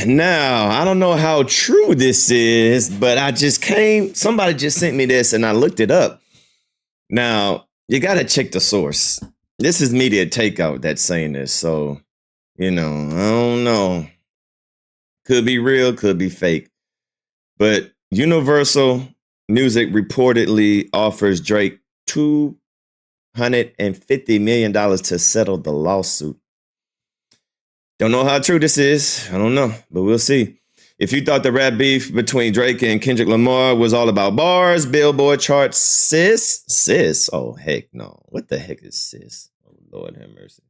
Now, I don't know how true this is, but somebody just sent me this and I looked it up. Now, you got to check the source. This is Media Takeout that's saying this. So, I don't know. Could be real, could be fake. But Universal Music reportedly offers Drake $250 million to settle the lawsuit. Don't know how true this is. I don't know, but we'll see. If you thought the rap beef between Drake and Kendrick Lamar was all about bars, Billboard charts sis. Oh, heck no. What the heck is sis? Oh, Lord have mercy.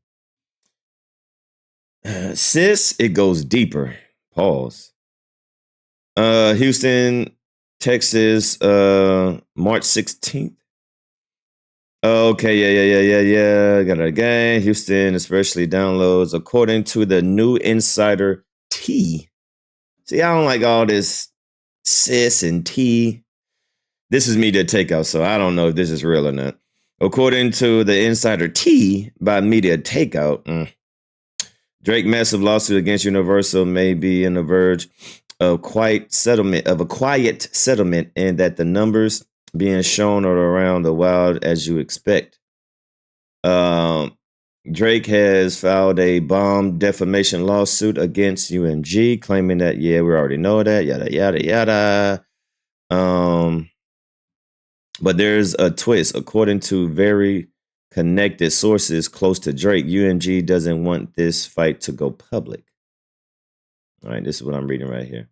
Sis, it goes deeper. Pause. Houston, Texas, March 16th. Okay, yeah. Got it again. Houston, especially downloads, according to the new insider T. See, I don't like all this sis and T. This is Media Takeout, so I don't know if this is real or not. According to the insider T by Media Takeout, Drake massive lawsuit against Universal may be on the verge of a quiet settlement, and that the numbers being shown are around the wild as you expect. Drake has filed a bomb defamation lawsuit against UMG, claiming that, we already know that, yada. But there's a twist. According to very connected sources close to Drake, UMG doesn't want this fight to go public. All right, this is what I'm reading right here.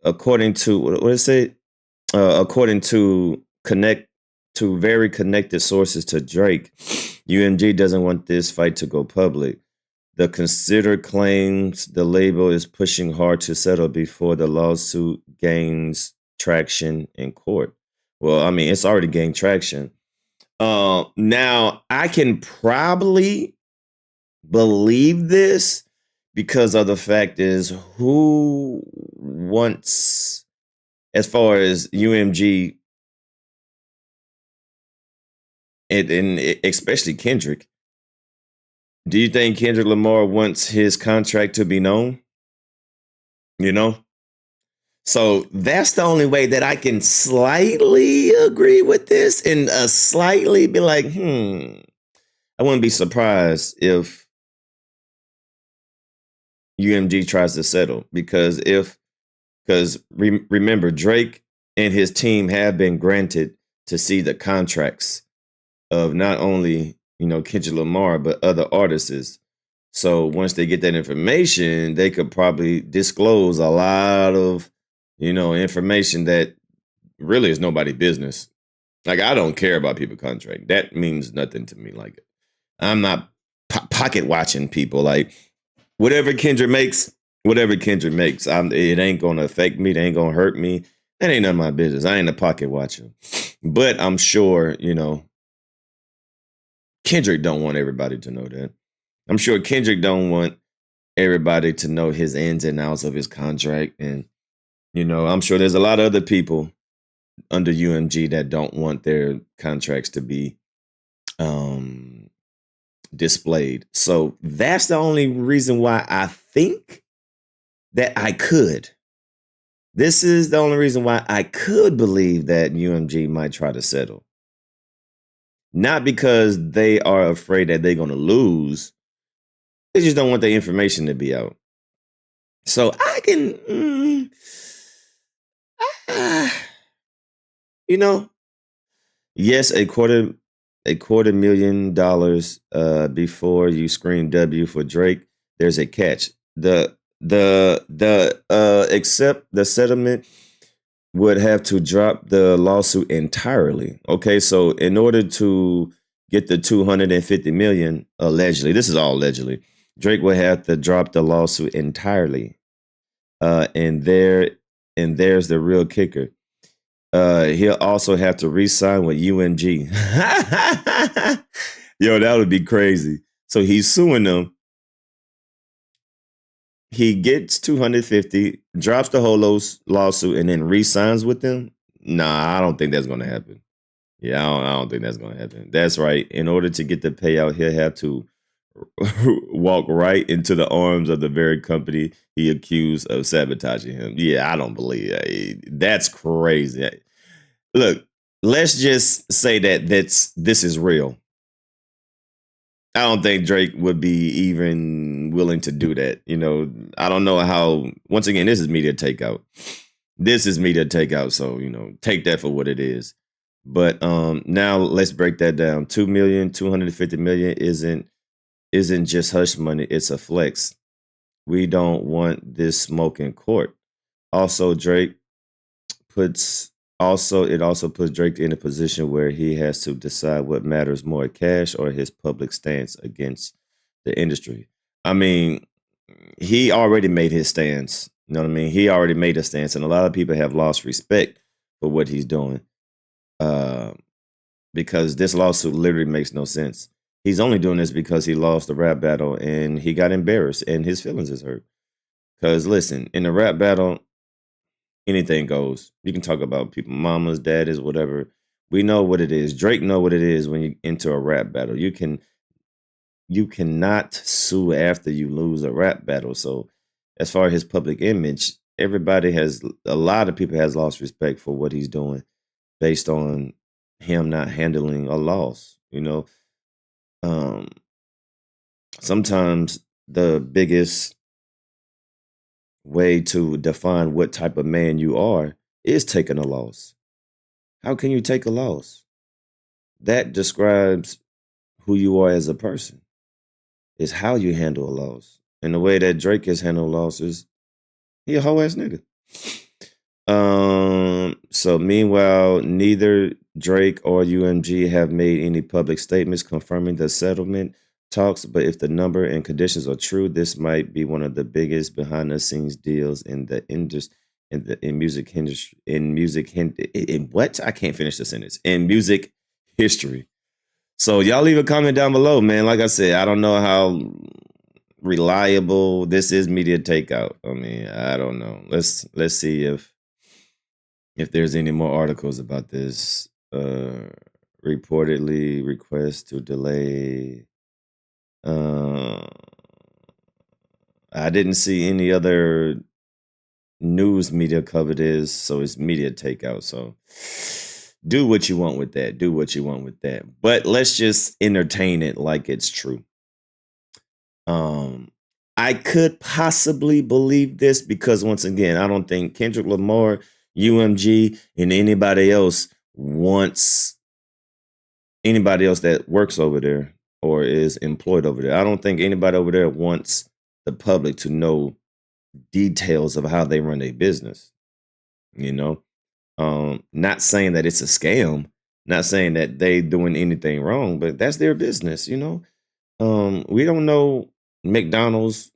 According to, what did it say? According to very connected sources to Drake, UMG doesn't want this fight to go public. The consider claims the label is pushing hard to settle before the lawsuit gains traction in court. Well, I mean, it's already gained traction. Now, I can probably believe this because of the fact is who wants, as far as UMG and especially Kendrick, do you think Kendrick Lamar wants his contract to be known? So that's the only way that I can slightly agree with this and slightly be like, I wouldn't be surprised if UMG tries to settle because remember, Drake and his team have been granted to see the contracts of not only, Kendrick Lamar, but other artists. So once they get that information, they could probably disclose a lot of, information that really is nobody's business. Like, I don't care about people's contract. That means nothing to me. Like, I'm not pocket watching people. Like, whatever Kendrick makes, it ain't going to affect me. It ain't going to hurt me. That ain't none of my business. I ain't a pocket watcher. But I'm sure, Kendrick don't want everybody to know that. I'm sure Kendrick don't want everybody to know his ins and outs of his contract. And, I'm sure there's a lot of other people under UMG that don't want their contracts to be displayed. So that's the only reason why I think that I could. This is the only reason why I could believe that UMG might try to settle. Not because they are afraid that they're going to lose. They just don't want the information to be out. So I can, yes, a $250,000 before you scream W for Drake. There's a catch. Except the settlement would have to drop the lawsuit entirely. Okay, so in order to get the $250 million, allegedly, this is all allegedly, Drake would have to drop the lawsuit entirely. And there's the real kicker. He'll also have to re-sign with UMG. Yo, that would be crazy. So he's suing them. He gets 250, drops the whole lawsuit, and then re-signs with them. Nah, I don't think that's going to happen. Yeah, I don't think that's going to happen. That's right. In order to get the payout, he'll have to walk right into the arms of the very company he accused of sabotaging him. Yeah, I don't believe that. That's crazy. Look, let's just say that this is real. I don't think Drake would be even willing to do that. I don't know how. Once again, this is media takeout. This is media takeout. So take that for what it is. But now let's break that down. 2,250,000 isn't just hush money. It's a flex. We don't want this smoke in court. Also, puts it also puts Drake in a position where he has to decide what matters more, cash or his public stance against the industry. I mean, he already made his stance. You know what I mean? He already made a stance, and a lot of people have lost respect for what he's doing because this lawsuit literally makes no sense. He's only doing this because he lost the rap battle and he got embarrassed and his feelings is hurt. Because listen, in a rap battle, anything goes. You can talk about people, mamas, daddies, whatever. We know what it is. Drake know what it is when you enter a rap battle. You cannot sue after you lose a rap battle. So as far as his public image, a lot of people has lost respect for what he's doing based on him not handling a loss. Um, Sometimes the biggest way to define what type of man you are is taking a loss. How can you take a loss? That describes who you are as a person. It's how you handle a loss. And the way that Drake has handled losses, he a whole ass nigga. So meanwhile, neither Drake or UMG have made any public statements confirming the settlement talks, but if the number and conditions are true, this might be one of the biggest behind the scenes deals in the industry in music industry in what? I can't finish the sentence. In music history. So y'all leave a comment down below, man. Like I said, I don't know how reliable this is media takeout. I mean, I don't know. Let's see if there's any more articles about this. Reportedly request to delay. I didn't see any other news media cover this, so it's media takeout. So do what you want with that. Do what you want with that. But let's just entertain it like it's true. I could possibly believe this because once again, I don't think Kendrick Lamar, UMG, and anybody else that works over there or is employed over there. I don't think anybody over there wants the public to know details of how they run their business. Not saying that it's a scam, not saying that they doing anything wrong, but that's their business. We don't know McDonald's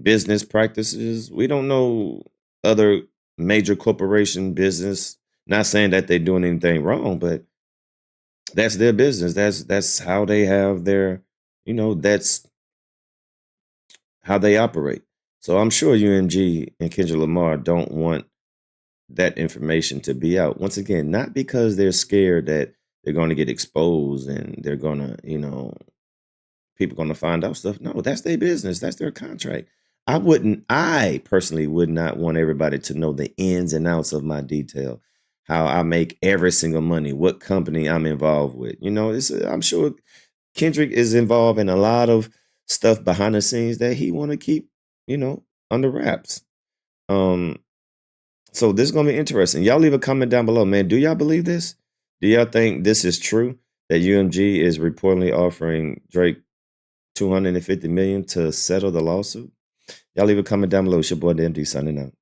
business practices. We don't know other major corporation business. Not saying that they're doing anything wrong, but that's their business. That's how they have their, that's how they operate. So I'm sure UMG and Kendrick Lamar don't want that information to be out. Once again, not because they're scared that they're going to get exposed and they're going to, people going to find out stuff. No, that's their business. That's their contract. I personally would not want everybody to know the ins and outs of my detail, how I make every single money, what company I'm involved with. I'm sure Kendrick is involved in a lot of stuff behind the scenes that he want to keep, under wraps. So this is gonna be interesting. Y'all leave a comment down below, man. Do y'all believe this? Do y'all think this is true that UMG is reportedly offering Drake 250 million to settle the lawsuit? Y'all leave a comment down below. It's your boy DMD signing out.